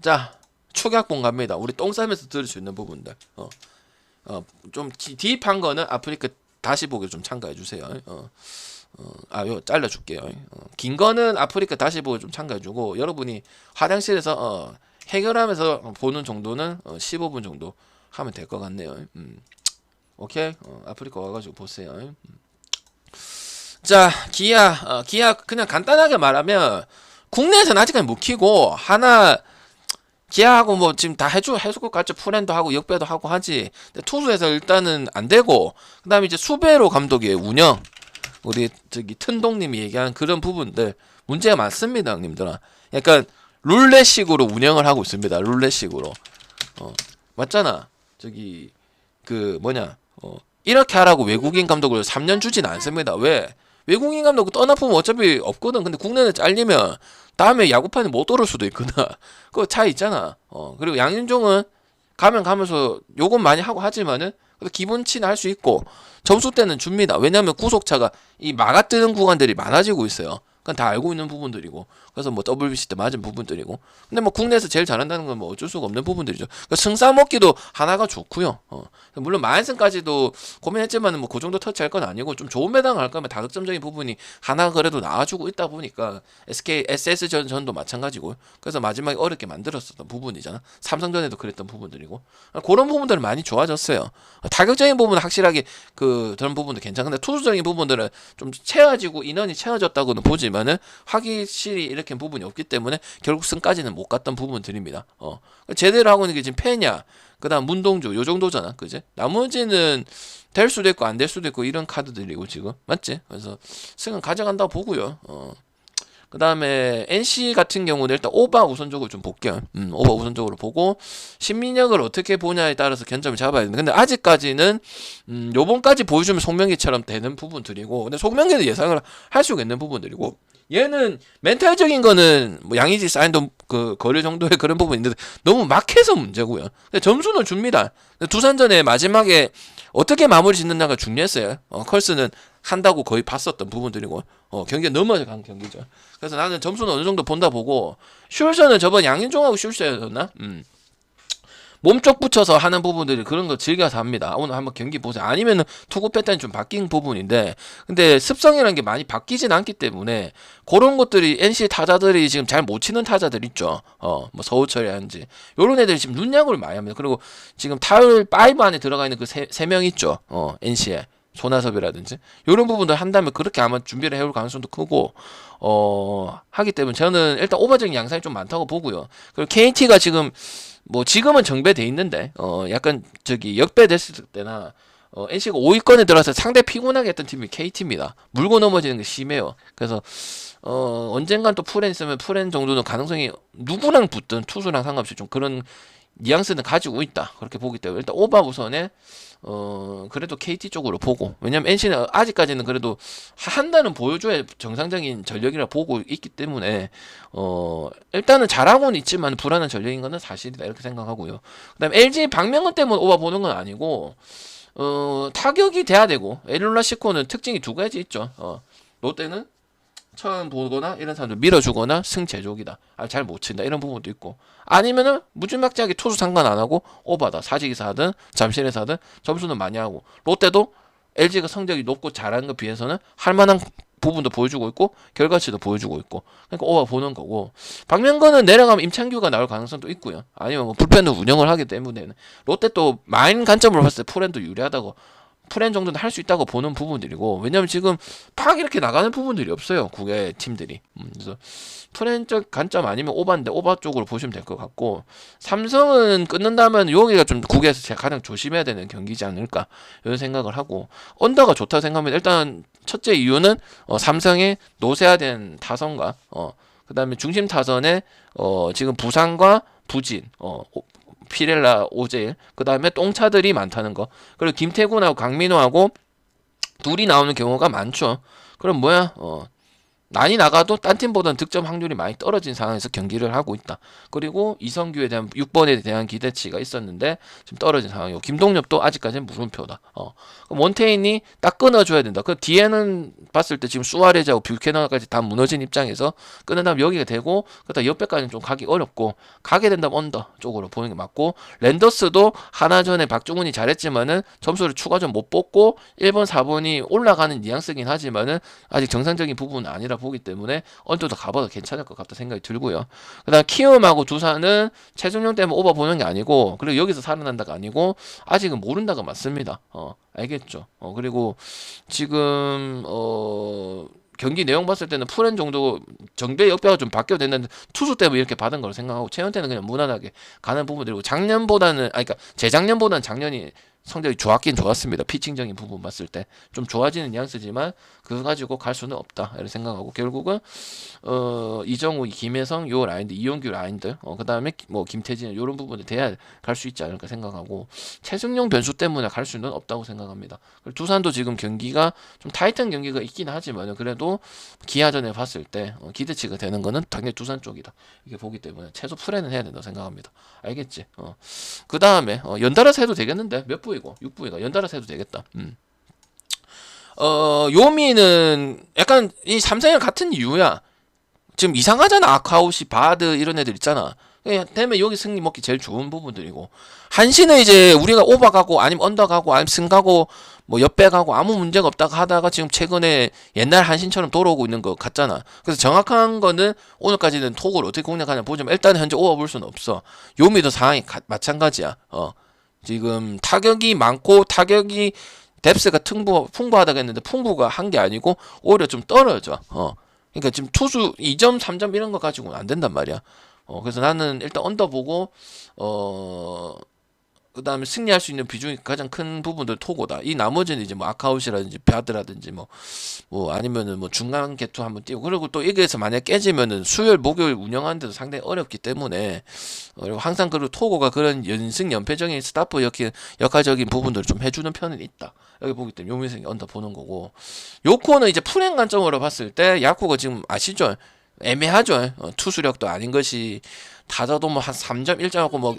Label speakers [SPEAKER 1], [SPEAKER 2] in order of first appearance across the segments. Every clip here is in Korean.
[SPEAKER 1] 자, 축약본 갑니다. 우리 똥 싸면서 들을 수 있는 부분들. 좀 딥한 거는 아프리카 다시 보기 좀 참가해 주세요. 요 잘라줄게요. 긴 거는 아프리카 다시 보기 좀 참가해 주고, 여러분이 화장실에서 해결하면서 보는 정도는 15분 정도 하면 될 것 같네요. 오케이. 아프리카 와가지고 보세요. 자, 기아 그냥 간단하게 말하면 국내에서는 아직까지 못 키고, 하나 기아하고 뭐 지금 다 해줄 것 같죠. 프렌도 하고 역배도 하고 하지. 근데 투수에서 일단은 안 되고, 그다음에 이제 수베로 감독의 운영, 우리 저기 튼동님이 얘기한 그런 부분들 문제가 많습니다, 형님들아. 약간 룰렛식으로 운영을 하고 있습니다. 룰렛식으로. 맞잖아. 저기 그 뭐냐. 이렇게 하라고 외국인 감독을 3년 주진 않습니다. 왜? 외국인 감독 떠나보면 어차피 없거든. 근데 국내는 잘리면 다음에 야구판에 못 오를 수도 있구나. 그거 차이 있잖아. 그리고 양윤종은 가면 가면서 요건 많이 하고 하지만은 그래도 기본치는 할 수 있고 점수 때는 줍니다. 왜냐면 구속차가 이 막아뜨는 구간들이 많아지고 있어요. 그건 다 알고 있는 부분들이고, 그래서 뭐 WBC 때 맞은 부분들이고, 근데 뭐 국내에서 제일 잘한다는 건 뭐 어쩔 수가 없는 부분들이죠. 그러니까 승 싸먹기도 하나가 좋고요. 물론 마인승까지도 고민했지만은 뭐 그 정도 터치할 건 아니고, 좀 좋은 배당을 할 거면 다득점적인 부분이 하나 그래도 나와주고 있다 보니까 SS 전도 마찬가지고, 그래서 마지막에 어렵게 만들었었던 부분이잖아. 삼성전에도 그랬던 부분들이고, 그런 부분들은 많이 좋아졌어요. 타격적인 부분은 확실하게 그런 부분도 괜찮은데, 투수적인 부분들은 좀 채워지고 인원이 채워졌다고는 보지만은 확실히 이렇게 부분이 없기 때문에 결국 승까지는 못 갔던 부분들입니다. 제대로 하고 있는 게 지금 패냐, 그다음 문동주 요 정도잖아, 그지? 나머지는 될 수도 있고 안 될 수도 있고 이런 카드들이고 지금 맞지? 그래서 승은 가져간다고 보고요. 그 다음에 NC 같은 경우는 일단 오바 우선적으로 좀 볼게요. 오바 우선적으로 보고 신민혁을 어떻게 보냐에 따라서 견점을 잡아야 되는데, 근데 아직까지는 요번까지 보여주면 송명기처럼 되는 부분들이고, 근데 송명기는 예상을 할 수가 있는 부분들이고, 얘는 멘탈적인 거는 뭐 양의지 사인도 그 거릴 정도의 그런 부분이 있는데 너무 막해서 문제고요. 근데 점수는 줍니다. 두산전에 마지막에 어떻게 마무리 짓는다가 중요했어요. 컬스는 한다고 거의 봤었던 부분들이고, 경기가 넘어간 경기죠. 그래서 나는 점수는 어느 정도 본다 보고, 슐서는 저번 양인종하고 슐서였나? 몸쪽 붙여서 하는 부분들이 그런 거 즐겨서 합니다. 오늘 한번 경기 보세요. 아니면은 투구 패턴이 좀 바뀐 부분인데, 근데 습성이라는 게 많이 바뀌진 않기 때문에 그런 것들이 NC 타자들이 지금 잘 못 치는 타자들 있죠. 뭐 서우철이라든지 요런 애들이 지금 눈야구를 많이 합니다. 그리고 지금 타율 5 안에 들어가 있는 그 세 명 있죠. NC에 손아섭이라든지 요런 부분들 한다면 그렇게 아마 준비를 해올 가능성도 크고, 하기 때문에 저는 일단 오버적인 양상이 좀 많다고 보고요. 그리고 KT가 지금 뭐 지금은 정배돼 있는데 약간 저기 역배됐을 때나 NC가 5위권에 들어서 상대 피곤하게 했던 팀이 KT입니다. 물고 넘어지는 게 심해요. 그래서 언젠간 또 프렌 있으면 프렌 정도는 가능성이 누구랑 붙든 투수랑 상관없이 좀 그런 뉘앙스는 가지고 있다, 그렇게 보기 때문에 일단 오바 우선에 그래도 KT 쪽으로 보고, 왜냐면 NC는 아직까지는 그래도 한다는 보여줘야 정상적인 전력이라 보고 있기 때문에 일단은 잘하고는 있지만 불안한 전력인 거는 사실이다, 이렇게 생각하고요. 그다음에 LG 박명근 때문에 오바 보는 건 아니고, 타격이 돼야 되고, 엘룰라시코는 특징이 두 가지 있죠. 롯데는 처음 보거나 이런 사람들 밀어주거나 승제족이다, 잘 못 친다, 이런 부분도 있고, 아니면은 무지막지하게 투수 상관 안 하고 오바다, 사직에서 하든 잠실에서 하든 점수는 많이 하고, 롯데도 LG가 성적이 높고 잘하는 것 비해서는 할만한 부분도 보여주고 있고 결과치도 보여주고 있고, 그러니까 오바 보는 거고, 박명근은 내려가면 임창규가 나올 가능성도 있고요. 아니면 뭐 불펜도 운영을 하기 때문에 롯데 또 마인 관점으로 봤을 때 프렌도 유리하다고, 프렌 정도는 할 수 있다고 보는 부분들이고, 왜냐면 지금 팍 이렇게 나가는 부분들이 없어요, 국외 팀들이. 그래서 프렌적 관점 아니면 오바인데 오바 쪽으로 보시면 될 것 같고, 삼성은 끊는다면 여기가 좀 국외에서 제가 가장 조심해야 되는 경기지 않을까 이런 생각을 하고, 언더가 좋다고 생각합니다. 일단 첫째 이유는 삼성의 노세화된 타선과 그 다음에 중심 타선에 지금 부상과 부진, 피렐라, 오제일, 그 다음에 똥차들이 많다는 거, 그리고 김태군하고 강민호하고 둘이 나오는 경우가 많죠. 그럼 뭐야? 많이 나가도 딴 팀보다는 득점 확률이 많이 떨어진 상황에서 경기를 하고 있다. 그리고 이성규에 대한 6번에 대한 기대치가 있었는데 지금 떨어진 상황이고 김동엽도 아직까지는 물음표다. 몬테인이 딱 끊어줘야 된다. 그 뒤에는 봤을 때 지금 수아레즈하고 뷰캐너까지 다 무너진 입장에서 끊어다면 여기가 되고 그다음 옆에까지는 좀 가기 어렵고 가게 된다면 언더 쪽으로 보는 게 맞고 랜더스도 하나 전에 박종훈이 잘했지만은 점수를 추가점 못 뽑고 1번, 4번이 올라가는 뉘앙스긴 하지만은 아직 정상적인 부분은 아니라 보기 때문에 언더도 가봐도 괜찮을 것 같다 생각이 들고요. 그다음 키움하고 두산은 최종용 때문에 오버 보는 게 아니고 그리고 여기서 살아난다가 아니고 아직은 모른다가 맞습니다. 알겠죠. 그리고 지금 경기 내용 봤을 때는 풀엔 정도 정배 역배가 좀 바뀌어야 됐는데 투수 때문에 이렇게 받은 걸 생각하고 최현태는 그냥 무난하게 가는 부분들이고 작년보다는 그러니까 재작년보다는 작년이 성적이 좋았긴 좋았습니다. 피칭적인 부분 봤을 때 좀 좋아지는 뉘앙스지만 그거 가지고 갈 수는 없다 이렇게 생각하고 결국은 이정우, 김혜성 요 라인들, 이용규 라인들 그 다음에 뭐 김태진 요런 부분에 돼야 갈 수 있지 않을까 생각하고 최승용 변수 때문에 갈 수는 없다고 생각합니다. 두산도 지금 경기가 좀 타이트한 경기가 있긴 하지만 그래도 기아전에 봤을 때 기대치가 되는 거는 당연히 두산 쪽이다 이게 보기 때문에 최소 플랜은 해야 된다고 생각합니다. 알겠지? 그 다음에 연달아서 해도 되겠는데 몇 부이고 6부이가 연달아서 해도 되겠다. 요미는 약간 이 삼성이랑 같은 이유야. 지금 이상하잖아. 아카우시, 바드 이런 애들 있잖아. 되면 여기 승리 먹기 제일 좋은 부분들이고 한신은 이제 우리가 오버 가고 아니면 언더 가고 아니면 승 가고 뭐 옆배 가고 아무 문제가 없다가 하다가 지금 최근에 옛날 한신처럼 돌아오고 있는 것 같잖아. 그래서 정확한 거는 오늘까지는 톡을 어떻게 공략하냐 보자면 일단 현재 오버 볼 수는 없어. 요미도 상황이 마찬가지야. 지금 타격이 많고 타격이 뎁스가 풍부하다고 했는데 풍부가 한 게 아니고 오히려 좀 떨어져. 그러니까 지금 투수 2점, 3점 이런 거 가지고는 안 된단 말이야. 그래서 나는 일단 언더 보고 그 다음에 승리할 수 있는 비중이 가장 큰 부분들 토고다. 이 나머지는 이제 뭐 아카웃이라든지 벼드라든지 뭐 아니면은 뭐 중간 개투 한번 띄고 그리고 또 여기에서 만약 깨지면은 수요일 목요일 운영하는데도 상당히 어렵기 때문에 그리고 항상 그리고 토고가 그런 연승 연패적인 스타프 역할적인 부분들을 좀 해주는 편은 있다. 여기 보기 때문에 요미생이 언더 보는 거고 요코는 이제 풀행 관점으로 봤을 때 야코가 지금 아시죠? 애매하죠. 투수력도 아닌 것이 타자도 뭐 한 3점 1점 하고 뭐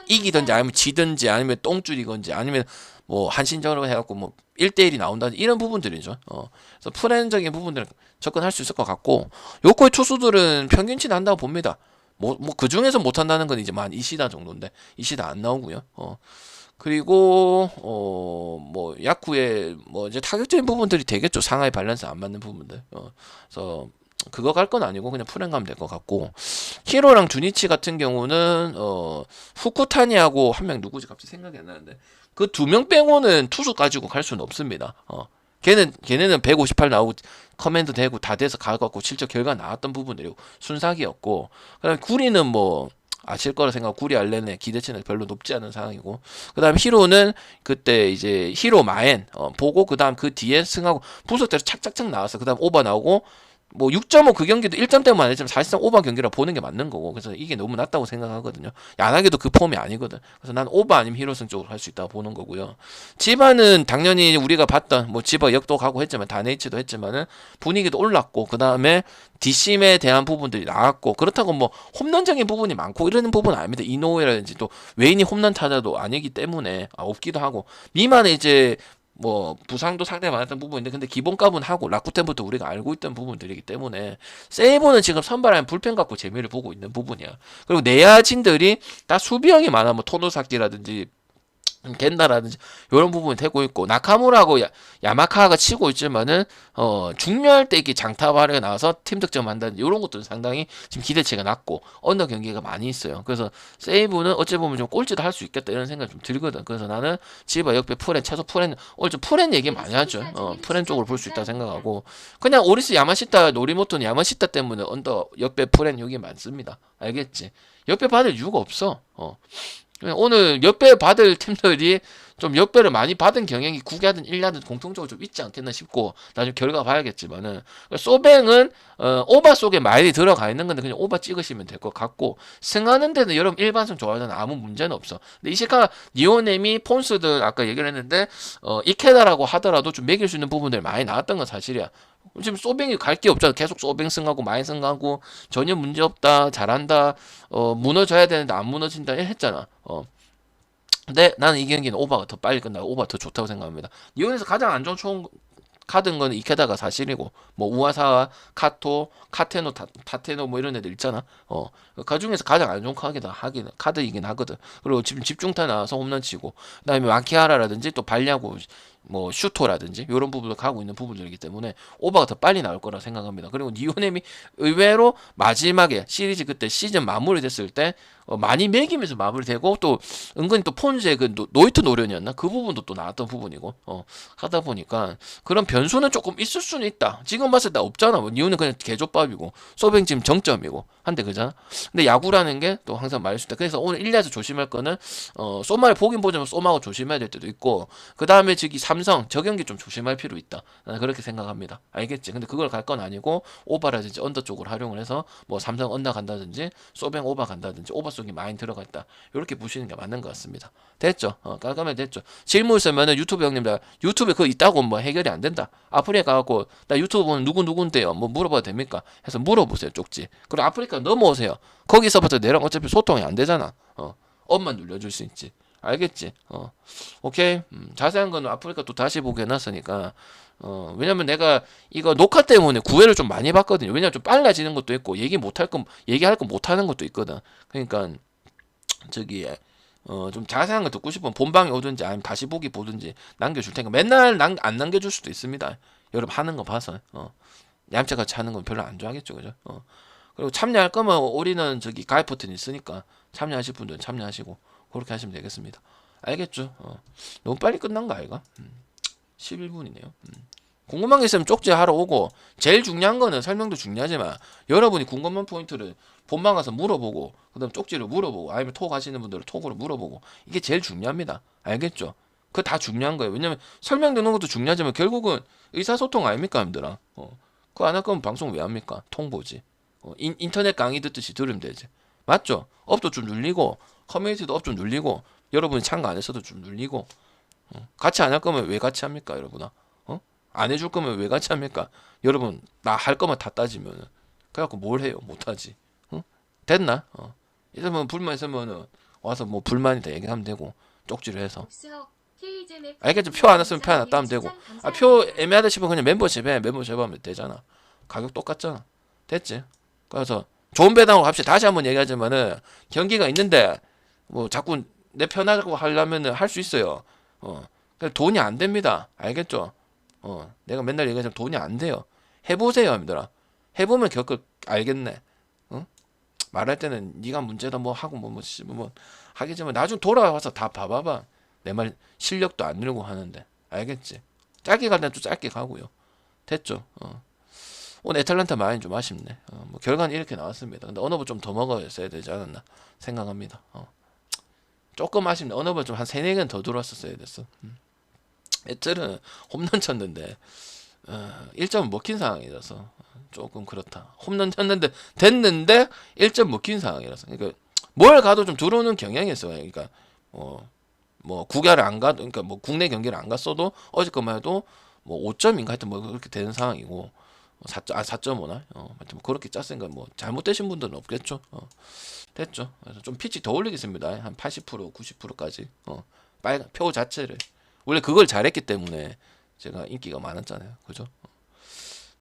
[SPEAKER 1] 이기든지 아니면 지든지 아니면 똥줄이건지 아니면 뭐 한신적으로 해갖고 뭐 1대1이 나온다든지 이런 부분들이죠. 그래서 프렌적인 부분들은 접근할 수 있을 것 같고 요코의 투수들은 평균치 난다고 봅니다. 뭐 그 중에서 못한다는 건 이제 만 이시다 정도인데 이시다 안 나오고요. 그리고 뭐 야쿠의 뭐 이제 타격적인 부분들이 되겠죠. 상하이 밸런스 안 맞는 부분들. 그래서 그거 갈 건 아니고 그냥 풀행 가면 될 것 같고 히로랑 주니치 같은 경우는 후쿠타니하고 한 명 누구지 갑자기 생각이 안 나는데 그 두 명 빼고는 투수 가지고 갈 수는 없습니다. 걔네는 158 나오고 커맨드 되고 다 돼서 가갖고 실적 결과 나왔던 부분들이고 순삭이었고 그다음에 구리는 뭐 아실 거라 생각. 구리 알렌의 기대치는 별로 높지 않은 상황이고 그다음 히로는 그때 이제 히로 마엔 보고 그다음 그 뒤에 승하고 분석대로 착착착 나왔어. 그다음 오버 나오고 뭐 6.5 그 경기도 1점 때문에 안 했지만 사실상 오버 경기라 보는 게 맞는 거고 그래서 이게 너무 낮다고 생각하거든요. 야나기도 그 폼이 아니거든. 그래서 난 오버 아니면 히로승 쪽으로 할 수 있다고 보는 거고요. 지바는 당연히 우리가 봤던 뭐 지바 역도 가고 했지만 다네이치도 했지만은 분위기도 올랐고 그 다음에 뒷심에 대한 부분들이 나왔고 그렇다고 뭐 홈런적인 부분이 많고 이러는 부분은 아닙니다. 이노우에라든지 또 웨인이 홈런 타자도 아니기 때문에 없기도 하고 미만에 이제 뭐 부상도 상당히 많았던 부분인데 근데 기본값은 하고 라쿠텐부터 우리가 알고 있던 부분들이기 때문에 세이브는 지금 선발하면 불펜 갖고 재미를 보고 있는 부분이야. 그리고 내야진들이 다 수비형이 많아. 뭐 토노사키라든지 겐다라든지 이런 부분이 되고 있고 나카무라하고 야마카가 치고 있지만은 중요할 때 이렇게 장타발에 나와서 팀 득점한다는 이런 것들은 상당히 지금 기대치가 낮고 언더 경기가 많이 있어요. 그래서 세이브는 어찌 보면 좀 꼴찌도 할 수 있겠다 이런 생각이 좀 들거든. 그래서 나는 지바 역배 풀엔 최소 풀엔 오늘 좀 풀엔 얘기 많이 하죠. 풀엔 쪽으로 볼 수 있다 생각하고 그냥 오리스 야마시타 노리모토는 야마시타 때문에 언더 역배 풀엔 여기 많습니다. 알겠지? 역배 받을 이유가 없어. 오늘 역배 받을 팀들이 좀 역배를 많이 받은 경향이 9야든 1야든 공통적으로 좀 있지 않겠나 싶고 나중에 결과 봐야겠지만은 소뱅은 오바 속에 많이 들어가 있는 건데 그냥 오바 찍으시면 될 것 같고 승하는 데는 여러분 일반성 좋아하는 아무 문제는 없어. 근데 이시카 니오네미 폰스들 아까 얘기를 했는데 이케다라고 하더라도 좀 매길 수 있는 부분들 많이 나왔던 건 사실이야. 지금 소뱅이 갈 게 없잖아. 계속 소뱅 승하고 많이 승하고 전혀 문제 없다, 잘한다, 무너져야 되는데 안 무너진다 했잖아. 근데 나는 이 경기는 오바가 더 빨리 끝나고 오바가 더 좋다고 생각합니다. 이혼에서 가장 안 좋은 카드인 거는 이케다가 사실이고 뭐 우아사와 카토, 카테노, 타테노 뭐 이런 애들 있잖아. 그 중에서 가장 안 좋은 카드이긴 하거든. 그리고 지금 집중타 나와서 홈런 치고 그다음에 마키하라라든지 또 발야구 뭐 슈토라든지 이런 부분을 가고 있는 부분들이기 때문에 오버가 더 빨리 나올 거라 생각합니다. 그리고 니오넴이 의외로 마지막에 시리즈 그때 시즌 마무리됐을 때 많이 매기면서 마무리되고 또 은근히 또 폰즈의 그 노이트 노련이었나 그 부분도 또 나왔던 부분이고 하다 보니까 그런 변수는 조금 있을 수는 있다. 지금 봤을 때 없잖아. 뭐 니오는 그냥 개조밥이고 소뱅 지금 정점이고 한데 그잖아. 근데 야구라는 게 또 항상 말할 수 있다. 그래서 오늘 1야에서 조심할 거는 쏘마를 보긴 보지만 쏘마하고 조심해야 될 때도 있고 그 다음에 저기 삼성 저 경기 좀 조심할 필요 있다. 나는 그렇게 생각합니다. 알겠지? 근데 그걸 갈 건 아니고 오바라든지 언더 쪽으로 활용을 해서 뭐 삼성 언더 간다든지 소뱅 오바 간다든지 오바 속이 많이 들어가 있다. 이렇게 보시는 게 맞는 것 같습니다. 됐죠? 깔끔하게 됐죠? 질문 있으면은 유튜브 형님들 유튜브에 그거 있다고 뭐 해결이 안 된다. 아프리카 가갖고 나 유튜브 보는 누군데요? 뭐 물어봐도 됩니까? 해서 물어보세요. 쪽지. 그리고 아프리카 넘어오세요. 거기서부터 내랑 어차피 소통이 안 되잖아. 업만 눌려줄 수 있지. 알겠지? 오케이. 자세한 거는 아프리카 또 다시 보게 해놨으니까. 왜냐면 내가 이거 녹화 때문에 구애를 좀 많이 받거든요. 왜냐면 좀 빨라지는 것도 있고, 얘기할 거 못하는 것도 있거든. 그러니까, 저기, 좀 자세한 거 듣고 싶으면 본방에 오든지 아니면 다시 보기 보든지 남겨줄 테니까 맨날 안 남겨줄 수도 있습니다. 여러분 하는 거 봐서. 얌체같이 하는 건 별로 안 좋아하겠죠. 그죠? 그리고 참여할 거면 우리는 저기 가입 버튼이 있으니까 참여하실 분들은 참여하시고 그렇게 하시면 되겠습니다. 알겠죠? 너무 빨리 끝난 거 아이가? 11분이네요. 궁금한 게 있으면 쪽지 하러 오고 제일 중요한 거는 설명도 중요하지만 여러분이 궁금한 포인트를 본방 가서 물어보고 그 다음 쪽지를 물어보고 아니면 톡 하시는 분들은 톡으로 물어보고 이게 제일 중요합니다. 알겠죠? 그거 다 중요한 거예요. 왜냐면 설명되는 것도 중요하지만 결국은 의사소통 아닙니까 님들아? 그거 안 할 거면 방송 왜 합니까? 통보지. 인터넷 강의 듣듯이 들으면 되지. 맞죠? 업도 좀 눌리고 커뮤니티도 업 좀 눌리고 여러분이 참가 안 했어도 좀 눌리고 같이 안 할 거면 왜 같이 합니까 여러분아? 안 해줄 거면 왜 같이 합니까? 여러분 나 할 거면 다 따지면은 그래갖고 뭘 해요? 못하지. 됐나? 이러면 불만 있으면은 와서 뭐 불만이다 얘기하면 되고 쪽지를 해서 알겠죠? 표 안 왔으면 표 안 왔다 하면 되고 표 애매하다 싶으면 그냥 멤버십에 멤버십 하면 되잖아. 가격 똑같잖아. 됐지? 그래서 좋은 배당으로 갑시다. 다시 한번 얘기하지만은 경기가 있는데 뭐 자꾸 내 편하고 하려면은 할 수 있어요. 돈이 안 됩니다. 알겠죠? 내가 맨날 얘기하지만 돈이 안 돼요. 해보세요, 얘들아. 해보면 겪을 알겠네. 말할 때는 네가 문제다 뭐 하고 뭐 하겠지만 나중 돌아와서 다 봐봐봐. 내 말 실력도 안 늘고 하는데 알겠지? 짧게 가면 좀 짧게 가고요. 됐죠? 오늘 애틀란타 마인 좀 아쉽네. 뭐 결과는 이렇게 나왔습니다. 근데 어너버 좀 더 먹었어야 되지 않았나 생각합니다. 조금 아쉽네. 어너버 좀 한 3-4개는 더 들어왔었어야 됐어. 애틀은 홈런 쳤는데 1점 먹힌 상황이라서 조금 그렇다. 홈런 쳤는데 됐는데 1점 먹힌 상황이라서 그러니까 뭘 가도 좀 들어오는 경향이 있어요. 그러니까 뭐 국야를 안 가도 그러니까 뭐 국내 경기를 안 갔어도 어제 것만 해도 뭐 5점인가 하여튼 뭐 그렇게 되는 상황이고 4.5나 하여튼 뭐 그렇게 짰으니까 뭐 잘못되신 분들은 없겠죠. 됐죠. 그래서 좀 피치 더 올리겠습니다. 한 80% 90%까지 빨간 표 자체를 원래 그걸 잘했기 때문에 제가 인기가 많았잖아요. 그죠?